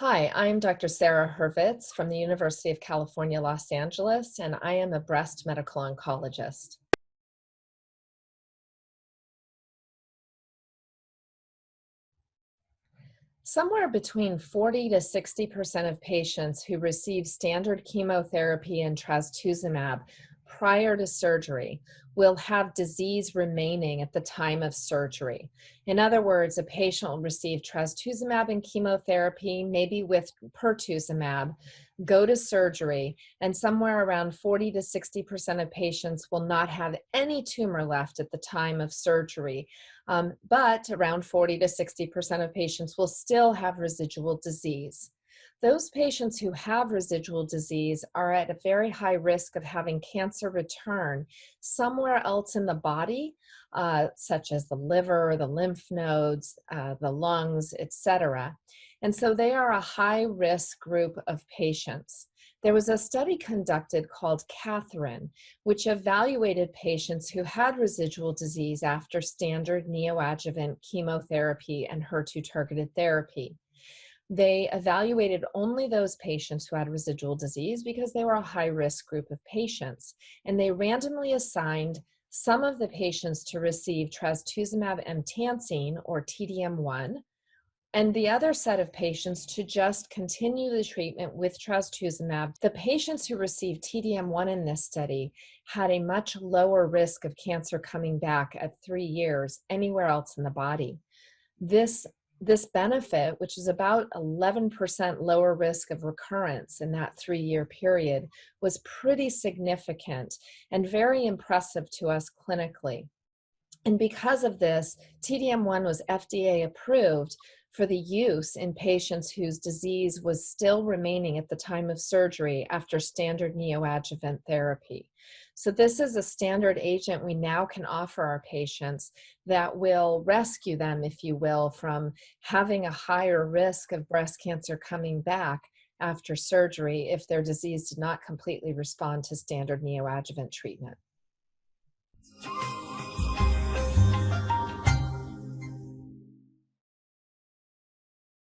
Hi, I'm Dr. Sarah Hurvitz from the University of California, Los Angeles, and I am a breast medical oncologist. Somewhere between 40 to 60% of patients who receive standard chemotherapy and trastuzumab prior to surgery will have disease remaining at the time of surgery. In other words, a patient will receive trastuzumab and chemotherapy, maybe with pertuzumab, go to surgery, and somewhere around 40 to 60% of patients will not have any tumor left at the time of surgery. But around 40 to 60% of patients will still have residual disease. Those patients who have residual disease are at a very high risk of having cancer return somewhere else in the body, such as the liver, the lymph nodes, the lungs, etc. And so they are a high risk group of patients. There was a study conducted called Catherine, which evaluated patients who had residual disease after standard neoadjuvant chemotherapy and HER2-targeted therapy. They evaluated only those patients who had residual disease because they were a high-risk group of patients, and they randomly assigned some of the patients to receive trastuzumab emtansine, or TDM1, and the other set of patients to just continue the treatment with trastuzumab. The patients who received TDM1 in this study had a much lower risk of cancer coming back at 3 years anywhere else in the body. This benefit, which is about 11% lower risk of recurrence in that 3-year period, was pretty significant and very impressive to us clinically. And because of this, TDM1 was FDA approved for the use in patients whose disease was still remaining at the time of surgery after standard neoadjuvant therapy. So this is a standard agent we now can offer our patients that will rescue them, if you will, from having a higher risk of breast cancer coming back after surgery if their disease did not completely respond to standard neoadjuvant treatment.